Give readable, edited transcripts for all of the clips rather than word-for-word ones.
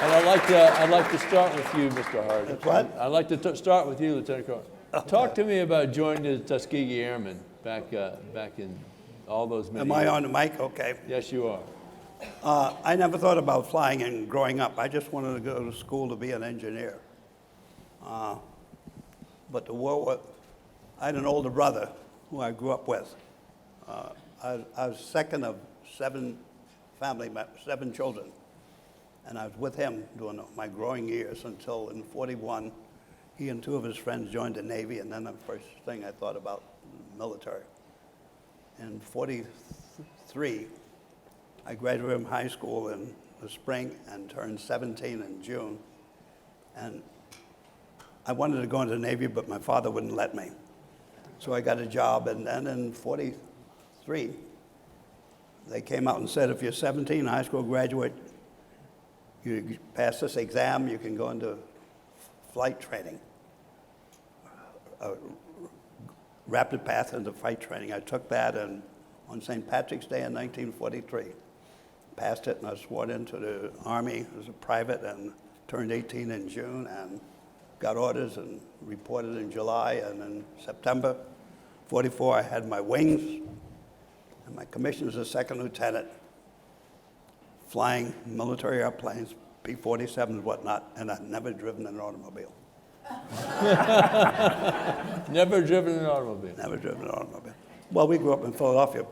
And I'd like to start with you, Mr. Harding. What? I'd like to start with you, Lieutenant Colonel. Talk to me about joining the Tuskegee Airmen back in all those many Am I years. on the mic? Okay. Yes, you are. I never thought about flying and growing up. I just wanted to go to school to be an engineer. But I had an older brother who I grew up with. I was second of seven children. And I was with him during my growing years until in 41, he and two of his friends joined the Navy, and then the first thing I thought about, military. In 43, I graduated from high school in the spring and turned 17 in June. And I wanted to go into the Navy, but my father wouldn't let me. So I got a job, and then in 43, they came out and said, if you're 17, high school graduate, you pass this exam, you can go into flight training. A rapid path into flight training. I took that and on St. Patrick's Day in 1943. Passed it and I was sworn into the Army as a private and turned 18 in June and got orders and reported in July, and in September 44 I had my wings and my commission as a second lieutenant, flying military airplanes, P-47s and whatnot, and I'd never driven an automobile. Never driven an automobile? Never driven an automobile. Well, we grew up in Philadelphia.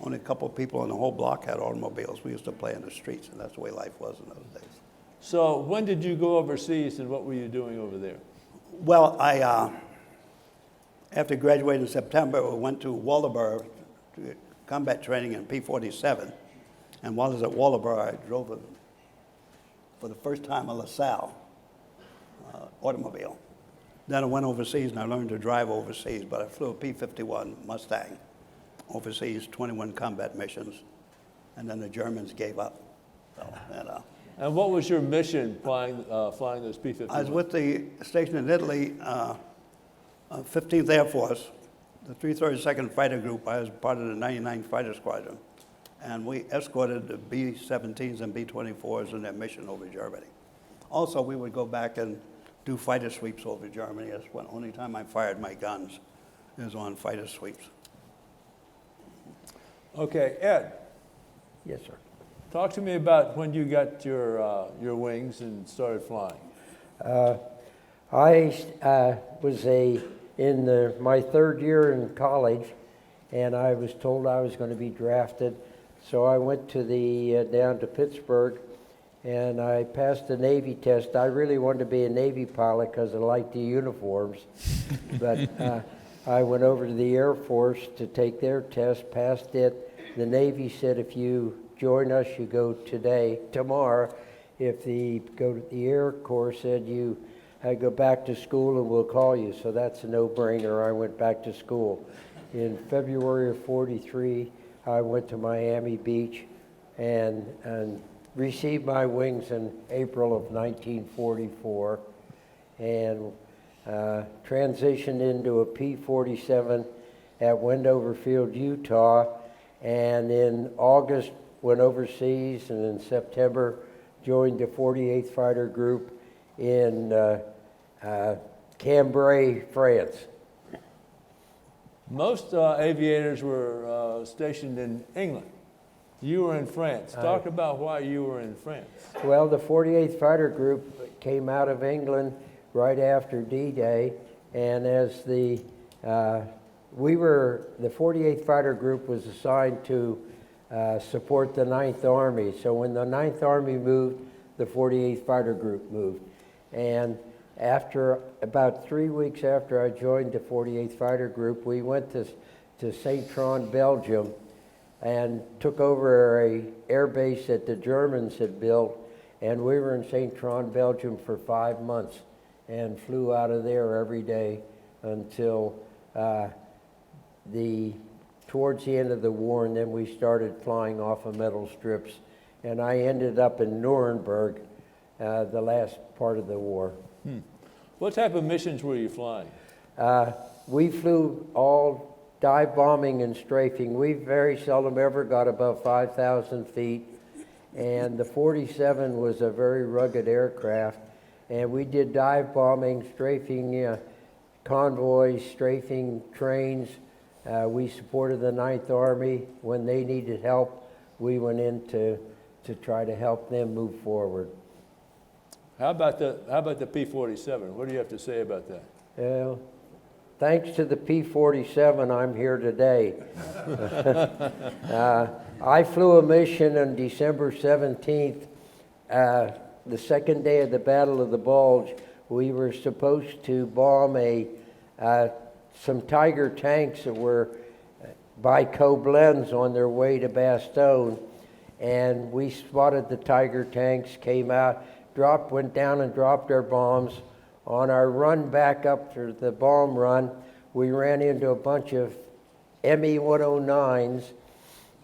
Only a couple of people in the whole block had automobiles. We used to play in the streets, and that's the way life was in those days. So when did you go overseas, and what were you doing over there? Well, after graduating in September, we went to Waldoboro to combat training in P-47. And while I was at Waldoboro, I drove for the first time a LaSalle automobile. Then I went overseas and I learned to drive overseas, but I flew a P-51 Mustang overseas, 21 combat missions, and then the Germans gave up. So, And what was your mission flying those P-51s? I was with the station in Italy, 15th Air Force, the 332nd Fighter Group. I was part of the 99th Fighter Squadron, and we escorted the B-17s and B-24s in their mission over Germany. Also, we would go back and do fighter sweeps over Germany. That's the only time I fired my guns is on fighter sweeps. Okay, Ed. Yes, sir. Talk to me about when you got your wings and started flying. I was in my third year in college, and I was told I was going to be drafted. So I went to down to Pittsburgh, and I passed the Navy test. I really wanted to be a Navy pilot because I liked the uniforms, but I went over to the Air Force to take their test, passed it. The Navy said, if you join us, you go tomorrow. If the Air Corps said you had to go back to school and we'll call you. So that's a no-brainer. I went back to school. In February of 43, I went to Miami Beach and received my wings in April of 1944 and transitioned into a P-47 at Wendover Field, Utah, and in August went overseas, and in September joined the 48th Fighter Group in Cambrai, France. Most aviators were stationed in England. You were in France. Talk about why you were in France. Well, the 48th Fighter Group came out of England right after D-Day, and as the 48th Fighter Group was assigned to support the 9th Army. So when the 9th Army moved, the 48th Fighter Group moved. And after about 3 weeks after I joined the 48th Fighter Group, we went to St. Tron, Belgium, and took over a air base that the Germans had built, and we were in St. Tron, Belgium for 5 months and flew out of there every day until towards the end of the war, and then we started flying off of metal strips, and I ended up in Nuremberg the last part of the war. What type of missions were you flying? We flew all dive bombing and strafing. We very seldom ever got above 5,000 feet, And the 47 was a very rugged aircraft. And we did dive bombing, strafing convoys, strafing trains. We supported the Ninth Army. When they needed help, we went in to try to help them move forward. How about the P-47? What do you have to say about that? Thanks to the P-47, I'm here today. I flew a mission on December 17th, the second day of the Battle of the Bulge. We were supposed to bomb some Tiger tanks that were by Koblenz on their way to Bastogne. And we spotted the Tiger tanks, came out, went down and dropped our bombs. On our run back up to the bomb run, we ran into a bunch of Me-109s,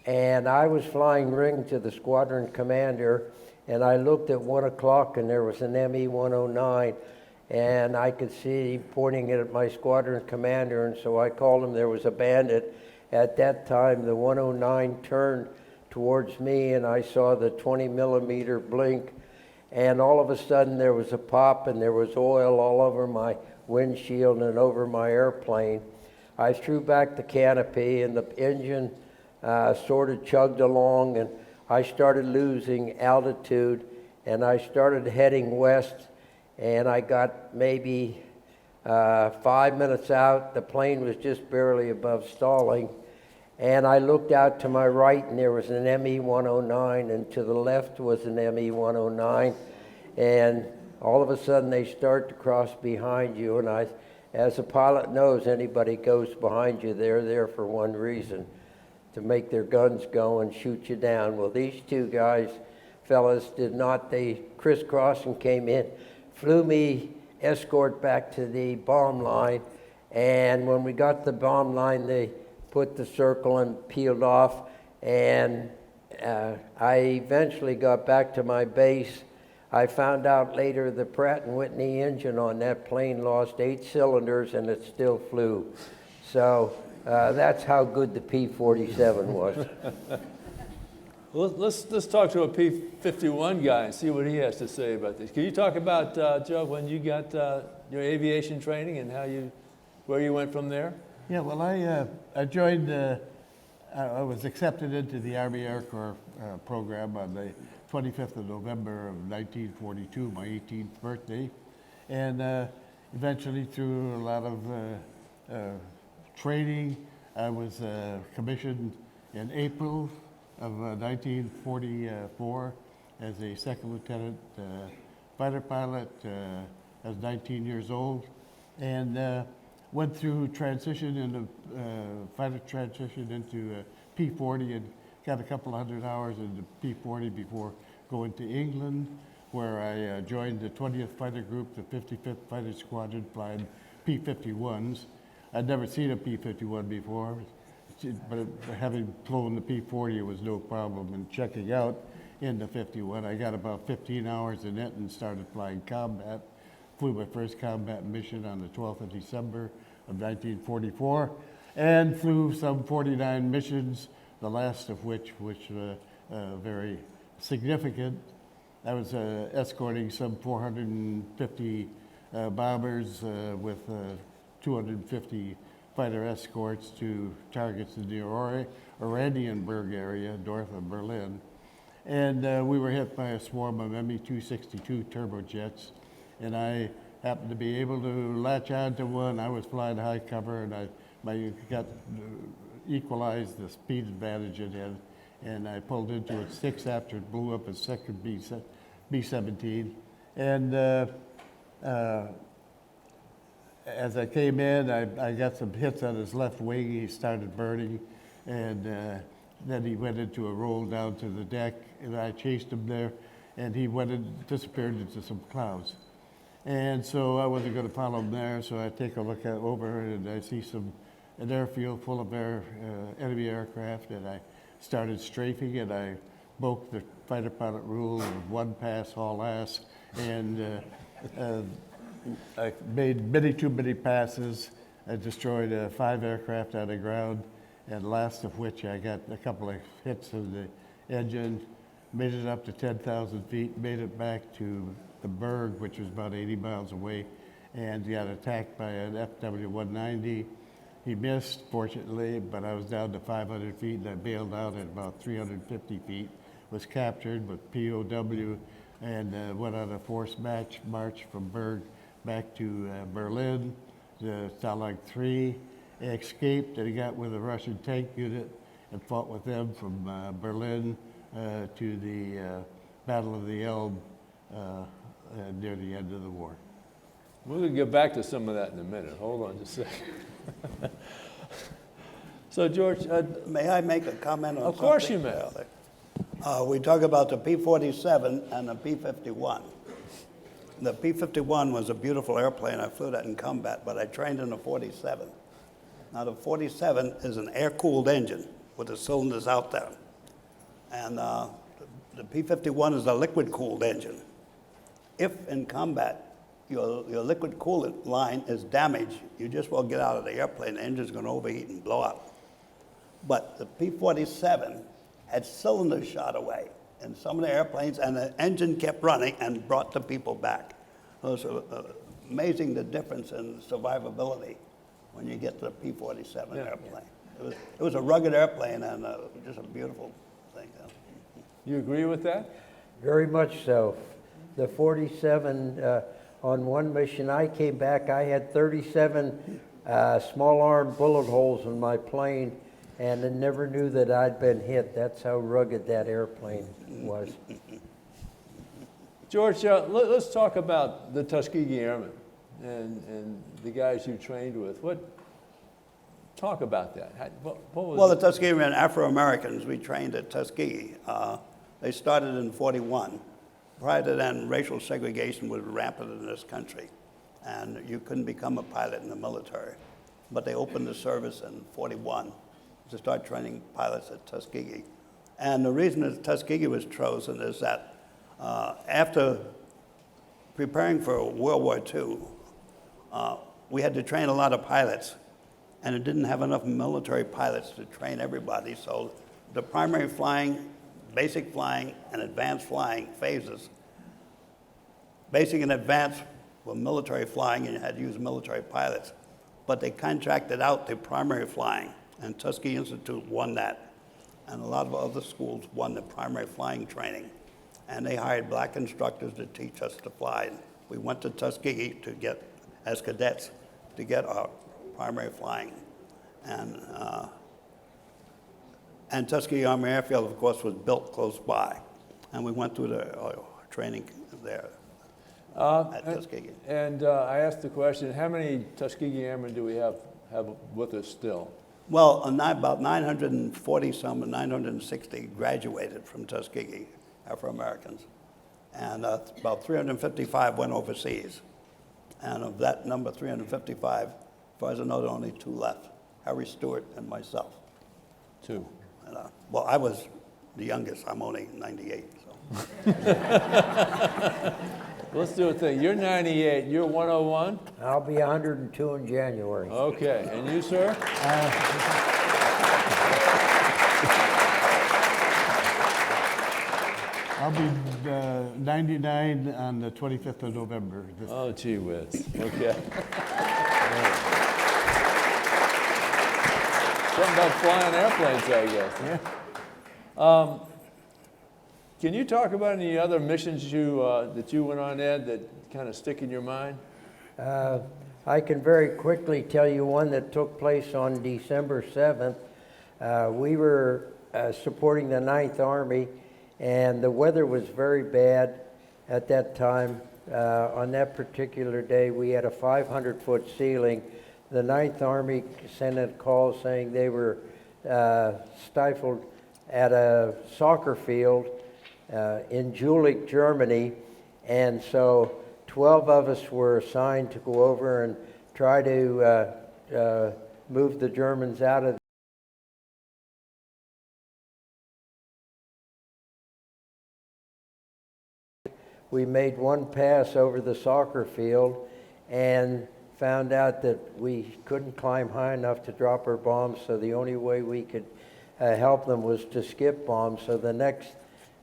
and I was flying ring to the squadron commander, and I looked at 1 o'clock and there was an Me-109, and I could see pointing it at my squadron commander, and so I called him. There was a bandit. At that time, the 109 turned towards me, and I saw the 20 millimeter blink. And all of a sudden there was a pop and there was oil all over my windshield and over my airplane. I threw back the canopy and the engine sort of chugged along, and I started losing altitude, and I started heading west, and I got maybe 5 minutes out. The plane was just barely above stalling. And I looked out to my right, and there was an Me-109, and to the left was an Me-109. And all of a sudden, they start to cross behind you. And as a pilot knows, anybody goes behind you, they're there for one reason, to make their guns go and shoot you down. Well, these two fellas did not. They crisscrossed and came in, flew me escort back to the bomb line. And when we got to the bomb line, they put the circle and peeled off, and I eventually got back to my base. I found out later the Pratt & Whitney engine on that plane lost 8 cylinders and it still flew. So that's how good the P-47 was. Well, let's talk to a P-51 guy and see what he has to say about this. Can you talk about, Joe, when you got your aviation training and where you went from there? Yeah, well, I joined, I was accepted into the Army Air Corps program on the 25th of November of 1942, my 18th birthday. And eventually, through a lot of training, I was commissioned in April of 1944 as a second lieutenant fighter pilot. I was 19 years old, and went through transition into fighter transition into P-40 and got a couple 100 hours into P-40 before going to England, where I joined the 20th Fighter Group, the 55th Fighter Squadron, flying P-51s. I'd never seen a P-51 before, but having flown the P-40, it was no problem. And checking out in the 51, I got about 15 hours in it and started flying combat. Flew my first combat mission on the 12th of December of 1944, and flew some 49 missions, the last of which very significant. I was escorting some 450 bombers with 250 fighter escorts to targets in the Oranienburg area, north of Berlin. And we were hit by a swarm of Me-262 turbojets, and I happened to be able to latch onto one. I was flying high cover, and I got equalized the speed advantage it had, and I pulled into it 6 after it blew up a second B-17. And as I came in, I got some hits on his left wing. He started burning, and then he went into a roll down to the deck, and I chased him there, and he disappeared into some clouds. And so I wasn't going to follow him there, so I take a look over, and I see an airfield full of enemy aircraft, and I started strafing, and I broke the fighter pilot rule of one pass, all ass, and I made too many passes. I destroyed 5 aircraft on the ground, and last of which I got a couple of hits of the engine, made it up to 10,000 feet, made it back to the Berg, which was about 80 miles away, and got attacked by an FW-190. He missed, fortunately, but I was down to 500 feet, and I bailed out at about 350 feet, was captured with POW, and went on a forced march from Berg back to Berlin, to Stalag 3, escaped, and he got with a Russian tank unit and fought with them from Berlin to the Battle of the Elbe near the end of the war. We're going to get back to some of that in a minute. Hold on just a second. So, George, May I make a comment on Of course something? you may. We talk about the P-47 and the P-51. The P-51 was a beautiful airplane. I flew that in combat, but I trained in the 47. Now, the 47 is an air-cooled engine with the cylinders out there. And the P-51 is a liquid-cooled engine. If in combat your liquid coolant line is damaged, you just will get out of the airplane. The engine's going to overheat and blow up. But the P-47 had cylinders shot away in some of the airplanes, and the engine kept running and brought the people back. It was amazing the difference in survivability when you get to the P-47 airplane. It was a rugged airplane and just a beautiful thing. you agree with that? Very much so. The 47, on one mission I came back, I had 37 small arm bullet holes in my plane, and I never knew that I'd been hit. That's how rugged that airplane was. George, let's talk about the Tuskegee Airmen and the guys you trained with. Talk about that. What was Well, the Tuskegee men, Afro-Americans, we trained at Tuskegee. They started in 41. Prior to then, racial segregation was rampant in this country, and you couldn't become a pilot in the military. But they opened the service in 41 to start training pilots at Tuskegee. And the reason that Tuskegee was chosen is that after preparing for World War II, we had to train a lot of pilots, and it didn't have enough military pilots to train everybody. So the primary flying, basic flying, and advanced flying phases. Basic and advanced were military flying, and you had to use military pilots. But they contracted out the primary flying, and Tuskegee Institute won that. And a lot of other schools won the primary flying training. And they hired black instructors to teach us to fly. We went to Tuskegee to get, as cadets, to get our primary flying. And Tuskegee Army Airfield, of course, was built close by. And we went through the training there at Tuskegee. And I asked the question, how many Tuskegee Airmen do we have with us still? Well, about 940-some, 960 graduated from Tuskegee, Afro-Americans. And about 355 went overseas. And of that number, 355, as far as I know, there are only 2 left, Harry Stewart and myself. 2. And, well, I was the youngest. I'm only 98, so. Let's do a thing. You're 98, you're 101? I'll be 102 in January. Okay, and you, sir? I'll be 99 on the 25th of November. Oh, gee whiz. Okay. Something about flying airplanes, I guess. Yeah. Can you talk about any other missions that you went on, Ed, that kind of stick in your mind? I can very quickly tell you one that took place on December 7th. We were supporting the 9th Army, and the weather was very bad at that time. On that particular day, we had a 500-foot ceiling. The 9th Army sent a call saying they were stifled at a soccer field in Jülich, Germany, and so 12 of us were assigned to go over and try to move the Germans out of We made one pass over the soccer field and found out that we couldn't climb high enough to drop our bombs, so the only way we could help them was to skip bombs. So the next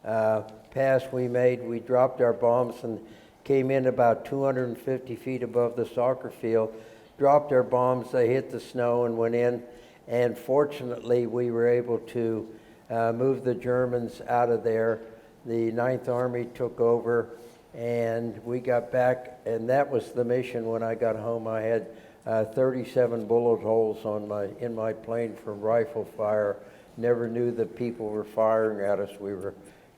pass we made, we dropped our bombs and came in about 250 feet above the soccer field, dropped our bombs, they hit the snow and went in, and fortunately we were able to move the Germans out of there. The Ninth Army took over and we got back, and that was the mission. When I got home, I had 37 bullet holes in my plane from rifle fire. Never knew that people were firing at us. We were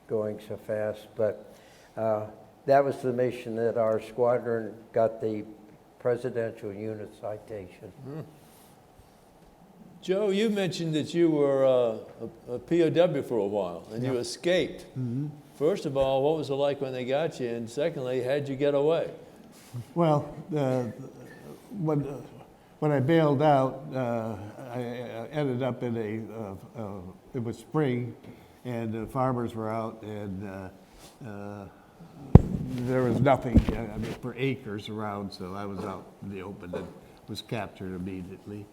going so fast, but that was the mission that our squadron got the Presidential Unit Citation. Joe, you mentioned that you were a POW for a while, and you escaped. First of all, what was it like when they got you? And secondly, how'd you get away? Well, when I bailed out, I ended up in it was spring, and the farmers were out, and there was nothing, I mean, for acres around, so I was out in the open and was captured immediately.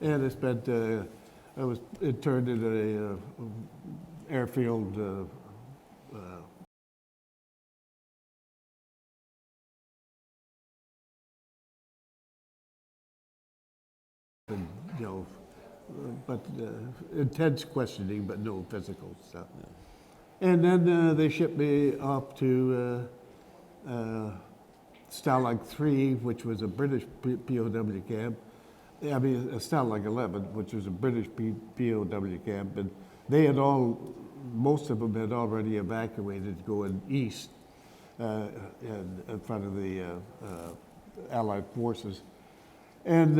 And it turned into a airfield and, but intense questioning, but no physical stuff. And then they shipped me off to Stalag 3, which was a British POW camp. I mean, Stalag 11, which was a British POW camp, and they had most of them had already evacuated going east in front of the Allied forces. And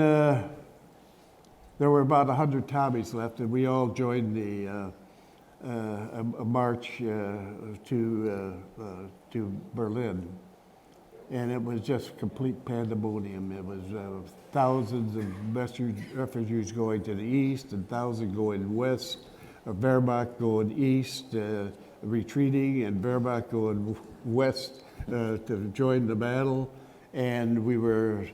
there were about 100 Tommies left, and we all joined a march to Berlin. And it was just complete pandemonium. It was thousands of refugees going to the east and thousands going west, Wehrmacht going east, retreating, and Wehrmacht going west to join the battle. And we were,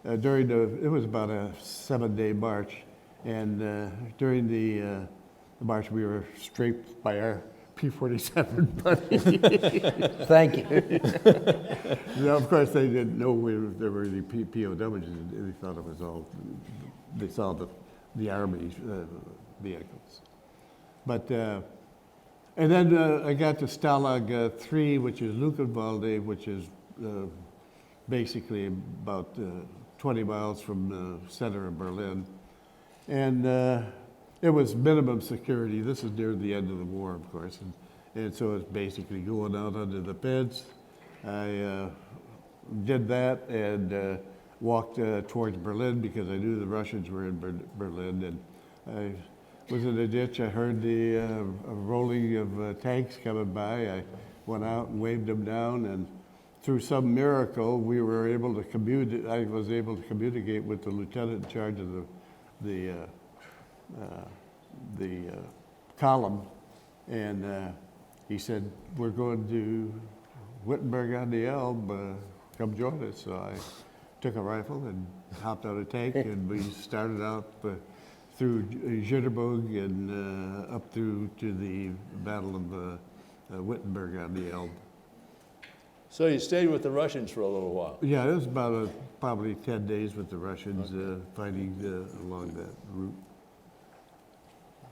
it was about a 7-day march. And during the march, we were strafed by our P-47 buddy. Thank you. Now, of course, they didn't know there were any POWs. They thought it was all, they saw the Army vehicles. But, and then I got to Stalag 3, which is Luckenwalde, which is basically about 20 miles from the center of Berlin. And it was minimum security. This is near the end of the war, of course. And so it's basically going out under the fence. I did that and walked towards Berlin because I knew the Russians were in Berlin. And I was in a ditch. I heard the rolling of tanks coming by. I went out and waved them down, and through some miracle, we were able to I was able to communicate with the lieutenant in charge of the column, and he said, "We're going to Wittenberg on the Elbe, come join us." So I took a rifle and hopped out of a tank, and we started out through Jüterbog and up through to the Battle of Wittenberg on the Elbe. So you stayed with the Russians for a little while. Yeah, it was about probably 10 days with the Russians fighting along that route.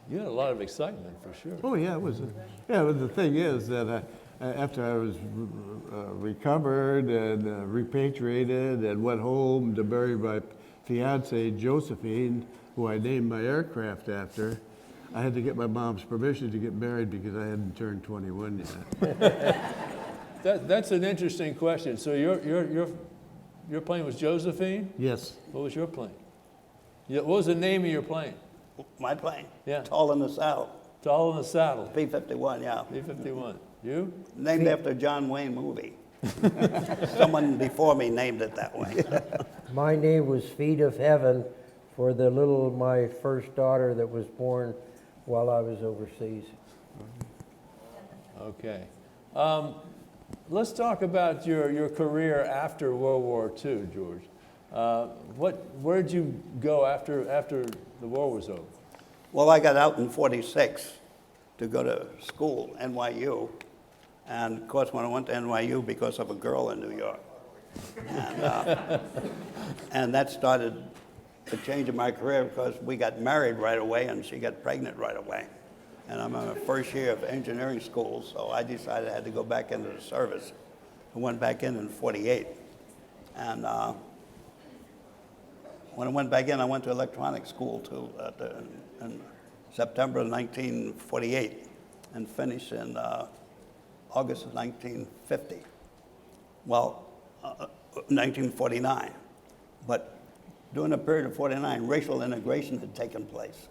You had a lot of excitement, for sure. Oh yeah, it was. Yeah, but the thing is that after I was recovered and repatriated and went home to bury my fiancée Josephine, who I named my aircraft after, I had to get my mom's permission to get married because I hadn't turned 21 yet. That's an interesting question. So your plane was Josephine? Yes. What was your plane? What was the name of your plane? My plane? Yeah. Tall in the Saddle. Tall in the Saddle. P-51, yeah. P-51. You? Named after a John Wayne movie. Someone before me named it that way. My name was Feet of Heaven for my first daughter that was born while I was overseas. Okay. Let's talk about your career after World War II, George. Where'd you go after the war was over? Well, I got out in 46, to go to school, NYU. And of course, when I went to NYU because of a girl in New York. And that started the change in my career because we got married right away and she got pregnant right away. And I'm in my first year of engineering school, so I decided I had to go back into the service. I went back in '48. And when I went back in, I went to electronics school too in September of 1948 and finished in August of 1950. Well, 1949. But during the period of '49, racial integration had taken place.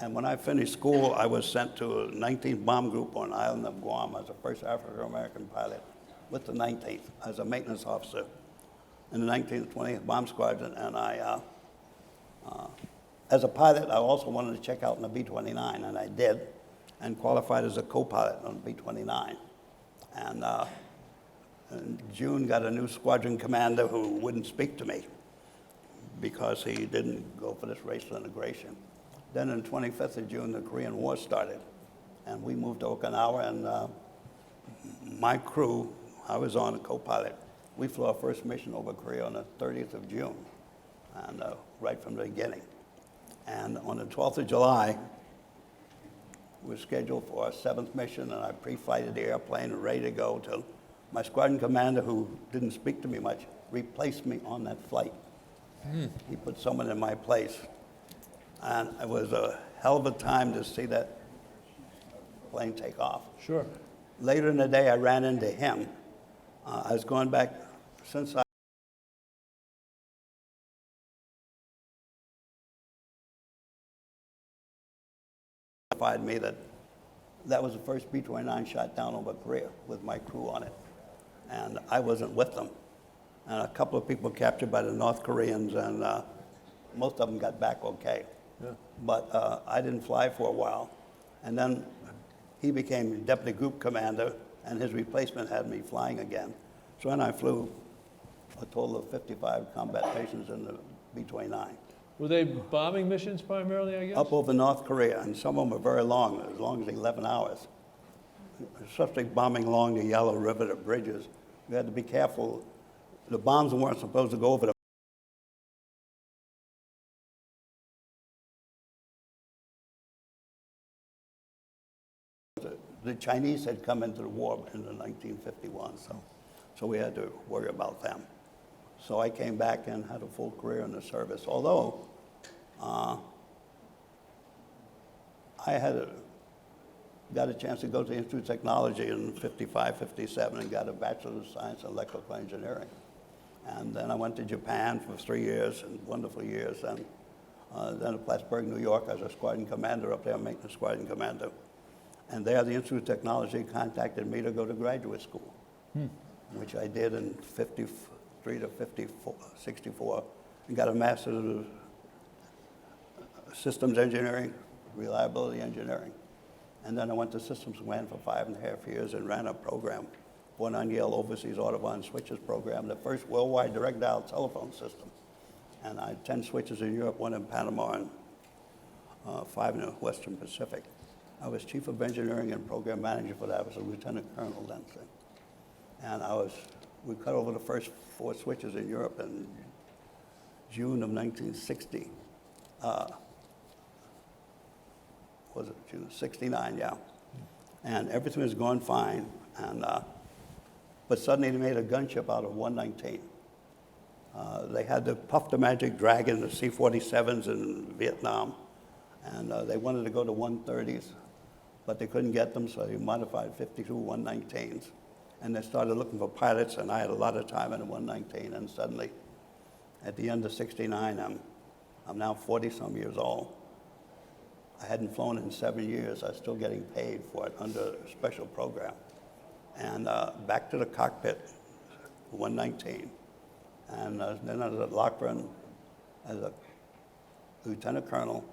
And when I finished school, I was sent to a 19th Bomb Group on the island of Guam as the first African-American pilot with the 19th as a maintenance officer in the 19th and 20th Bomb Squadron. And as a pilot, I also wanted to check out in the B-29, and I did, and qualified as a co-pilot on the B-29. And in June, got a new squadron commander who wouldn't speak to me because he didn't go for this racial integration. Then on the 25th of June, the Korean War started, and we moved to Okinawa, and my crew, I was on a co-pilot, we flew our first mission over Korea on the 30th of June, and right from the beginning. And on the 12th of July, we were scheduled for our 7th mission, and I pre-flighted the airplane and ready to go till my squadron commander, who didn't speak to me much, replaced me on that flight. He put someone in my place. And it was a hell of a time to see that plane take off. Sure. Later in the day, I ran into him. I was going back, since I notified me that was the first B-29 shot down over Korea with my crew on it. And I wasn't with them. And a couple of people captured by the North Koreans, and most of them got back okay. Yeah. But I didn't fly for a while. And then he became deputy group commander, and his replacement had me flying again. So then I flew a total of 55 combat missions in the B-29. Were they bombing missions primarily, I guess? Up over North Korea, and some of them were very long as 11 hours. Especially bombing along the Yellow River, the bridges. We had to be careful. The bombs weren't supposed to go over the The Chinese had come into the war in 1951, so we had to worry about them. So I came back and had a full career in the service, although I got a chance to go to the Institute of Technology in '55, '57 and got a Bachelor of Science in Electrical Engineering. And then I went to Japan for 3 years, and wonderful years, and then at Plattsburgh, New York, as a squadron commander up there, maintenance squadron commander. And there, the Institute of Technology contacted me to go to graduate school, which I did in '53 to '64, and got a Master's of Systems Engineering, Reliability Engineering. And then I went to Systems Command for 5.5 years and ran a program, 49 Yale Overseas Audubon Switches program, the first worldwide direct dial telephone system. And I had 10 switches in Europe, 1 in Panama, and 5 in the Western Pacific. I was chief of engineering and program manager for that. I was a lieutenant colonel then. And we cut over the first 4 switches in Europe in June of 1960. Was it June? 69, yeah. And everything was going fine. And but suddenly they made a gunship out of 119. They had the Puff the Magic Dragon, the C-47s in Vietnam. And they wanted to go to 130s, but they couldn't get them, so they modified 52 119s. And they started looking for pilots, and I had a lot of time in a 119, and suddenly, at the end of '69, I'm now 40-some years old. I hadn't flown in 7 years. I was still getting paid for it under a special program. And back to the cockpit, 119. And then I was at Lockburn as a lieutenant colonel,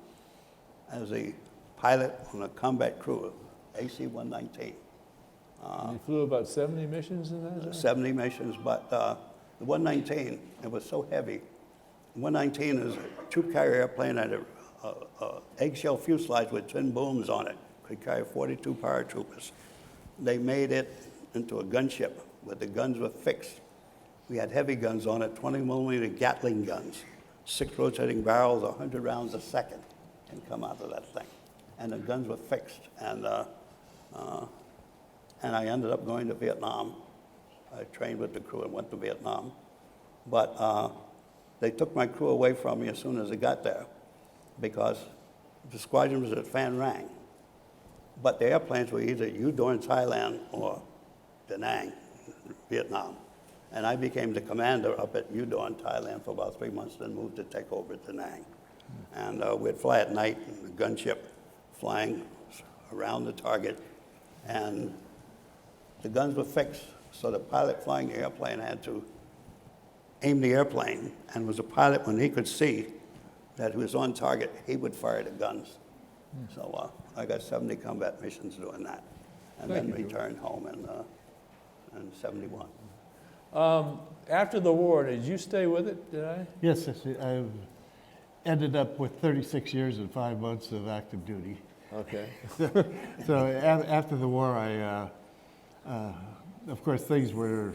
as a pilot on a combat crew of AC-119. You flew about 70 missions in that? 70 missions, but the 119, it was so heavy. 119 is a troop carrier airplane, had a eggshell fuselage with twin booms on it, could carry 42 paratroopers. They made it into a gunship where the guns were fixed. We had heavy guns on it, 20 millimeter Gatling guns, 6 rotating barrels, 100 rounds a second can come out of that thing. And the guns were fixed. And I ended up going to Vietnam. I trained with the crew and went to Vietnam. But they took my crew away from me as soon as I got there because the squadron was at Phan Rang. But the airplanes were either U in Thailand or Da Nang, Vietnam. And I became the commander up at U in Thailand for about 3 months, then moved to take over at Da Nang. And we'd fly at night, the gunship flying around the target. And the guns were fixed, so the pilot flying the airplane had to aim the airplane, and was a pilot, when he could see that he was on target, he would fire the guns. So I got 70 combat missions doing that, and then returned home in 71. After the war, did you stay with it, did I? Yes, I've ended up with 36 years and 5 months of active duty. Okay. So after the war, of course, things were,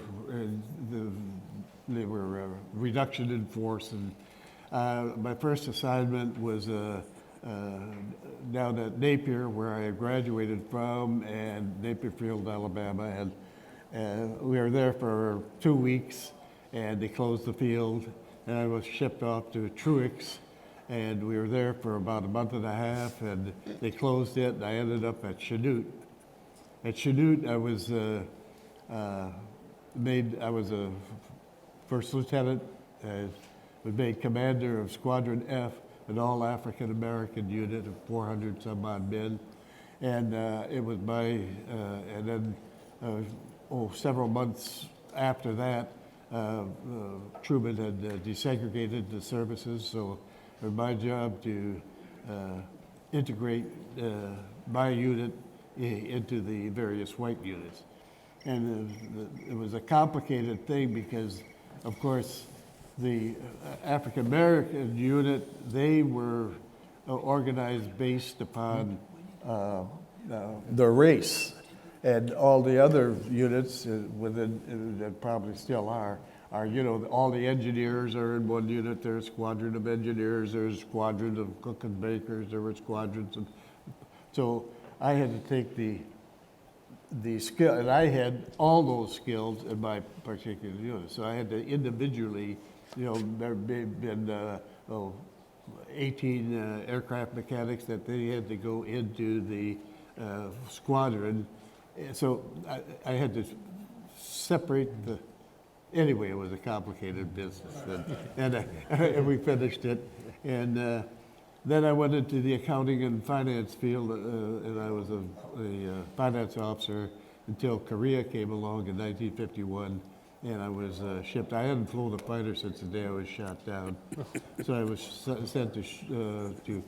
they were reduction in force. And my first assignment was down at Napier, where I graduated from, and Napier Field, Alabama. And we were there for 2 weeks, and they closed the field. And I was shipped off to Truix, and we were there for about a month and a half, and they closed it, and I ended up at Chanute. At Chanute, I was a first lieutenant, was made commander of Squadron F, an all African American unit of 400 some odd men. And it was and then several months after that, Truman had desegregated the services, so it was my job to integrate my unit into the various white units. And it was a complicated thing because, of course, the African American unit, they were organized based upon their race. And all the other units within, that probably still are, all the engineers are in one unit. There's a squadron of engineers, there's a squadron of cook and bakers, there were squadrons. So I had to take the skill, and I had all those skills in my particular unit. So I had to individually, there had been 18 aircraft mechanics that they had to go into the squadron. So I had to separate anyway, it was a complicated business. And we finished it. And then I went into the accounting and finance field, and I was a finance officer until Korea came along in 1951, and I was shipped. I hadn't flown a fighter since the day I was shot down. So I was sent to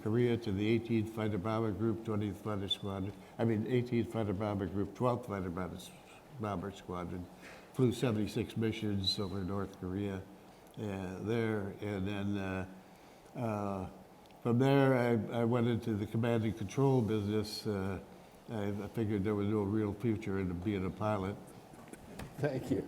Korea to the 18th Fighter Bomber Group, 20th Fighter Squadron. 18th Fighter Bomber Group, 12th Fighter Bomber Squadron. Flew 76 missions over North Korea there, and then from there, I went into the command and control business. I figured there was no real future in being a pilot. Thank you.